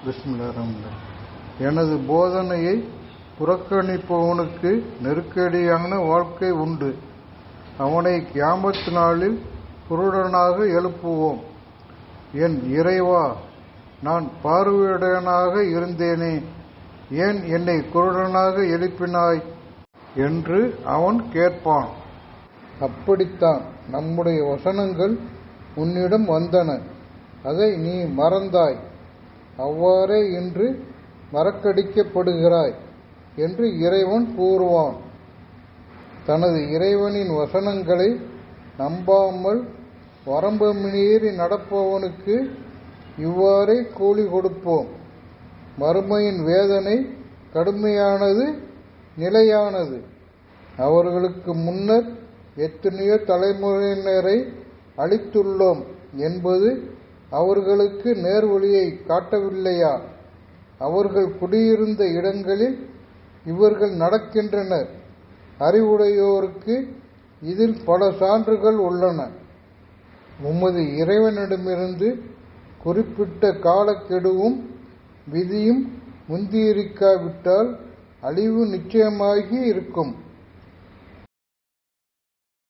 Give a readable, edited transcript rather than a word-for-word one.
பிஸ்மில்லாஹிர்ரஹ்மானிர்ரஹீம். எனது போதனையை புறக்கணிப்பவனுக்கு நெருக்கடியான வாழ்க்கை உண்டு. அவனை கியாமத் நாளில் குருடனாக எழுப்புவோம். என் இறைவா, நான் பார்வையுடையவனாக இருந்தேனே, ஏன் என்னை குருடனாக எழுப்பினாய் என்று அவன் கேட்பான். அப்படித்தான் நம்முடைய வசனங்கள் உன்னிடம் வந்தன, அதை நீ மறந்தாய். அவ்வாறே இன்று மறக்கடிக்கப்படுகிறாய் என்று இறைவன் கூறுவான். தனது இறைவனின் வசனங்களை நம்பாமல் வரம்பு மீறி நடப்பவனுக்கு இவ்வாறே கூலி கொடுப்போம். மறுமையின் வேதனை கடுமையானது, நிலையானது. அவர்களுக்கு முன்னர் எத்தனையோ தலைமுறையினரை அளித்துள்ளோம் என்பது அவர்களுக்கு நேர்வழியை காட்டவில்லையா? அவர்கள் குடியிருந்த இடங்களில் இவர்கள் நடக்கின்றனர். அறிவுடையோருக்கு இதில் பல சான்றுகள் உள்ளன. உமது இறைவனிடமிருந்து குறிப்பிட்ட காலக்கெடுவும் விதியும் முந்தியிருக்காவிட்டால் அழிவு நிச்சயமாகி இருக்கும்.